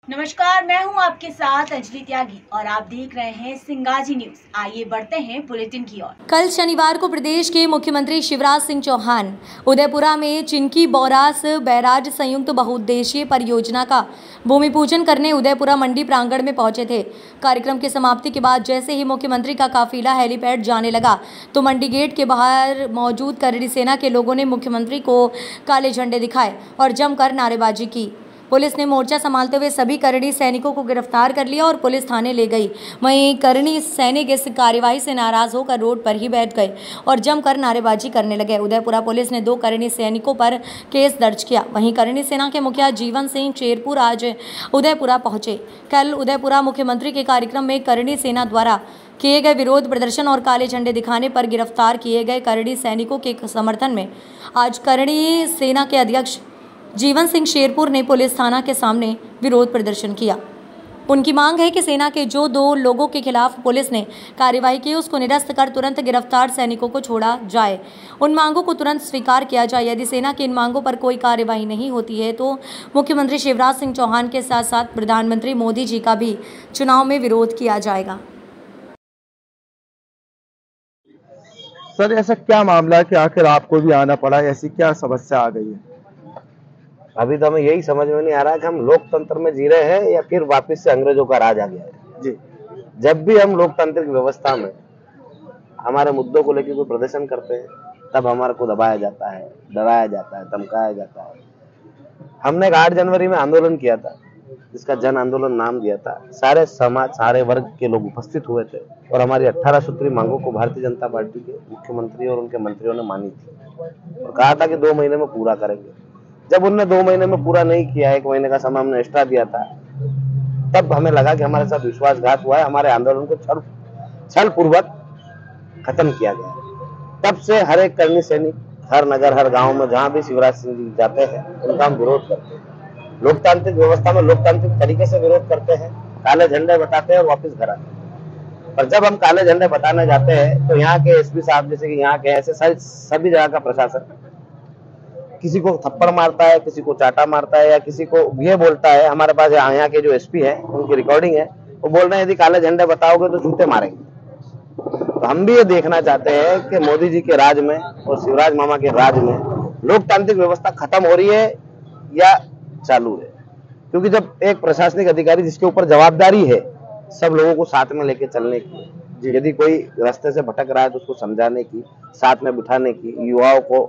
नमस्कार, मैं हूं आपके साथ अंजलि त्यागी और आप देख रहे हैं सिंगाजी न्यूज। आइए बढ़ते हैं बुलेटिन की ओर। कल शनिवार को प्रदेश के मुख्यमंत्री शिवराज सिंह चौहान उदयपुरा में चिनकी बौरास बैराज संयुक्त बहुउद्देशीय परियोजना का भूमि पूजन करने उदयपुरा मंडी प्रांगण में पहुंचे थे। कार्यक्रम की समाप्ति के बाद जैसे ही मुख्यमंत्री का काफिला हेलीपैड जाने लगा तो मंडी गेट के बाहर मौजूद करणी सेना के लोगों ने मुख्यमंत्री को काले झंडे दिखाए और जमकर नारेबाजी की। पुलिस ने मोर्चा संभालते हुए सभी करणी सैनिकों को गिरफ्तार कर लिया और पुलिस थाने ले गई। वहीं करणी सैनिक इस कार्रवाई से नाराज होकर रोड पर ही बैठ गए और जमकर नारेबाजी करने लगे। उदयपुरा पुलिस ने 2 करणी सैनिकों पर केस दर्ज किया। वहीं करणी सेना के मुखिया जीवन सिंह शेरपुर आज उदयपुरा पहुंचे। कल उदयपुरा मुख्यमंत्री के कार्यक्रम में करणी सेना द्वारा किए गए विरोध प्रदर्शन और काले झंडे दिखाने पर गिरफ्तार किए गए करणी सैनिकों के समर्थन में आज करणी सेना के अध्यक्ष जीवन सिंह शेरपुर ने पुलिस थाना के सामने विरोध प्रदर्शन किया। उनकी मांग है कि सेना के जो 2 लोगों के खिलाफ पुलिस ने कार्रवाई की उसको निरस्त कर तुरंत गिरफ्तार सैनिकों को छोड़ा जाए। उन मांगों को तुरंत स्वीकार किया जाए। यदि सेना की इन मांगों पर कोई कार्रवाई नहीं होती है तो मुख्यमंत्री शिवराज सिंह चौहान के साथ साथ प्रधानमंत्री मोदी जी का भी चुनाव में विरोध किया जाएगा। सर, ऐसा क्या मामला है कि आखिर आपको भी आना पड़ा? ऐसी क्या समस्या आ गई है? अभी तो हमें यही समझ में नहीं आ रहा कि हम लोकतंत्र में जी रहे हैं या फिर वापस से अंग्रेजों का राज आ गया है। जी, जब भी हम लोकतांत्रिक व्यवस्था में हमारे मुद्दों को लेकर कोई प्रदर्शन करते हैं तब हमारे को दबाया जाता है, डराया जाता है, धमकाया जाता है। हमने 8 जनवरी में आंदोलन किया था जिसका जन आंदोलन नाम दिया था। सारे समाज, सारे वर्ग के लोग उपस्थित हुए थे और हमारी 18 सूत्री मांगों को भारतीय जनता पार्टी के मुख्यमंत्री और उनके मंत्रियों ने मानी थी और कहा था कि 2 महीने में पूरा करेंगे। जब उनने 2 महीने में पूरा नहीं किया, 1 महीने का समय हमने एक्स्ट्रा दिया था, तब हमें लगा कि हमारे साथ विश्वासघात हुआ है। हमारे आंदोलन को छल पूर्वक खत्म किया गया। तब से हर एक करणी सैनिक, हर नगर, हर गांव में जहां भी शिवराज सिंह जी जाते हैं उनका हम विरोध करते हैं। लोकतांत्रिक व्यवस्था में लोकतांत्रिक तरीके से विरोध करते हैं, काले झंडे बताते हैं और वापिस घर आते हैं। पर जब हम काले झंडे बताने जाते हैं तो यहाँ के एसपी साहब, जैसे कि यहाँ के ऐसे सभी जगह का प्रशासन किसी को थप्पड़ मारता है, किसी को चाटा मारता है या किसी को ये बोलता है। हमारे पास यहाँ के जो एसपी है उनकी रिकॉर्डिंग है, वो बोल रहे हैं यदि काले झंडे बताओगे तो जूते मारेंगे। तो हम भी ये देखना चाहते हैं कि मोदी जी के राज में और शिवराज मामा के राज में लोकतांत्रिक व्यवस्था खत्म हो रही है या चालू है। क्योंकि जब एक प्रशासनिक अधिकारी जिसके ऊपर जवाबदारी है सब लोगों को साथ में लेके चलने की, यदि कोई रास्ते से भटक रहा है तो उसको समझाने की, साथ में बिठाने की, युवाओं को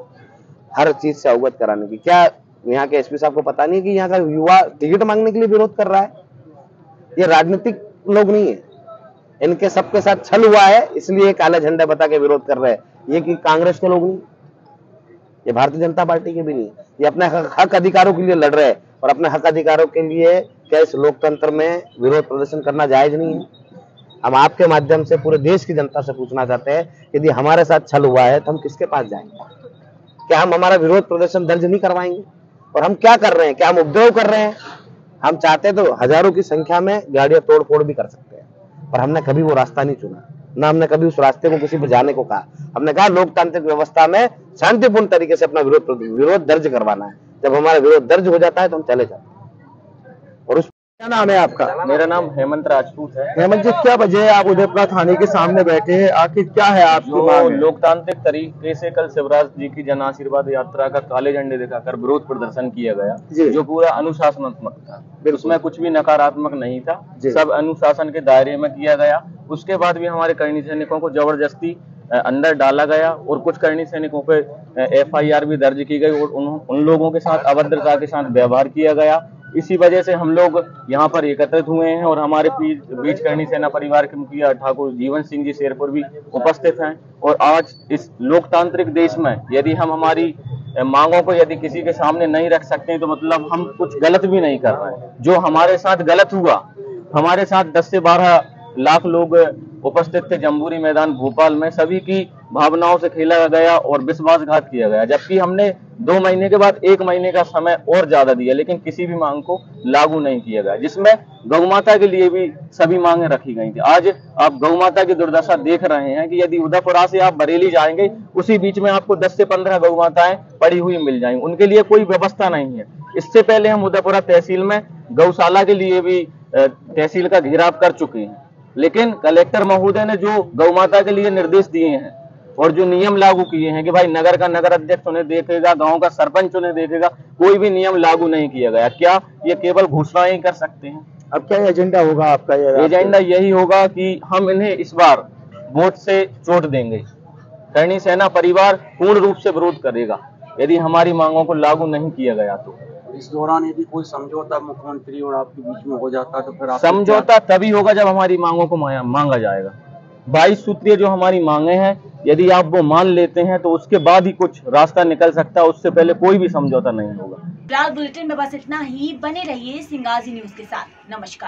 हर चीज से अवगत कराने की, क्या यहाँ के एसपी साहब को पता नहीं कि यहाँ का युवा टिकट मांगने के लिए विरोध कर रहा है? ये राजनीतिक लोग नहीं है, इनके सबके साथ छल हुआ है, इसलिए काले झंडे बता के विरोध कर रहे हैं। ये कि कांग्रेस के लोग नहीं, ये भारतीय जनता पार्टी के भी नहीं, ये अपने हक अधिकारों के लिए लड़ रहे हैं और अपने हक अधिकारों के लिए क्या इस लोकतंत्र में विरोध प्रदर्शन करना जायज नहीं है? हम आपके माध्यम से पूरे देश की जनता से पूछना चाहते हैं, यदि हमारे साथ छल हुआ है तो हम किसके पास जाएंगे? क्या हम हमारा विरोध प्रदर्शन दर्ज नहीं करवाएंगे? और हम क्या कर रहे हैं? क्या हम उपद्रव कर रहे हैं? हम चाहते तो हजारों की संख्या में गाड़ियां तोड़ फोड़ भी कर सकते हैं, पर हमने कभी वो रास्ता नहीं चुना, ना हमने कभी उस रास्ते को किसी को जाने को कहा। हमने कहा लोकतांत्रिक व्यवस्था में शांतिपूर्ण तरीके से अपना विरोध दर्ज करवाना है। जब हमारा विरोध दर्ज हो जाता है तो हम चले जाते हैं। और उस क्या नाम है आपका? मेरा नाम हेमंत राजपूत है। हेमंत जी, क्या वजह है आप उदयपुरा थाने के सामने बैठे हैं? आखिर क्या है आपकी मांग? लोकतांत्रिक तरीके से कल शिवराज जी की जन आशीर्वाद यात्रा का काले झंडे दिखाकर विरोध प्रदर्शन किया गया, जो पूरा अनुशासनात्मक था, उसमें कुछ भी नकारात्मक नहीं था, सब अनुशासन के दायरे में किया गया। उसके बाद भी हमारे करणी सैनिकों को जबरदस्ती अंदर डाला गया और कुछ करणी सैनिकों पे FIR भी दर्ज की गई और उन लोगों के साथ अभद्रता के साथ व्यवहार किया गया। इसी वजह से हम लोग यहाँ पर एकत्रित हुए हैं और हमारे बीच करणी सेना परिवार के मुखिया ठाकुर जीवन सिंह जी शेरपुर भी उपस्थित हैं। और आज इस लोकतांत्रिक देश में यदि हम हमारी मांगों को यदि किसी के सामने नहीं रख सकते तो मतलब हम कुछ गलत भी नहीं कर रहे हैं। जो हमारे साथ गलत हुआ, हमारे साथ 10 से 12 लाख लोग उपस्थित थे जम्बूरी मैदान भोपाल में, सभी की भावनाओं से खेला गया और विश्वासघात किया गया। जबकि हमने 2 महीने के बाद 1 महीने का समय और ज्यादा दिया, लेकिन किसी भी मांग को लागू नहीं किया गया, जिसमें गौमाता के लिए भी सभी मांगे रखी गई थी। आज आप गौमाता की दुर्दशा देख रहे हैं कि यदि उदयपुरा से आप बरेली जाएंगे, उसी बीच में आपको 10 से 15 गौमाताएं पड़ी हुई मिल जाएंगी, उनके लिए कोई व्यवस्था नहीं है। इससे पहले हम उदयपुरा तहसील में गौशाला के लिए भी तहसील का घेराव कर चुके हैं, लेकिन कलेक्टर महोदय ने जो गौ माता के लिए निर्देश दिए हैं और जो नियम लागू किए हैं कि भाई नगर का नगर अध्यक्ष उन्हें देखेगा, गांव का सरपंच उन्हें देखेगा, कोई भी नियम लागू नहीं किया गया। क्या ये केवल घोषणाएं ही कर सकते हैं? अब क्या एजेंडा होगा आपका? एजेंडा यही होगा कि हम इन्हें इस बार वोट से चोट देंगे। करणी सेना परिवार पूर्ण रूप से विरोध करेगा यदि हमारी मांगों को लागू नहीं किया गया तो। इस दौरान यदि कोई समझौता मुख्यमंत्री और आपके बीच में हो जाता तो फिर समझौता तभी होगा जब हमारी मांगों को मांगा जाएगा। 22 सूत्रीय जो हमारी मांगे हैं, यदि आप वो मान लेते हैं तो उसके बाद ही कुछ रास्ता निकल सकता है, उससे पहले कोई भी समझौता नहीं होगा। फिलहाल बुलेटिन में बस इतना ही। बने रहिए सिंगाजी न्यूज के साथ। नमस्कार।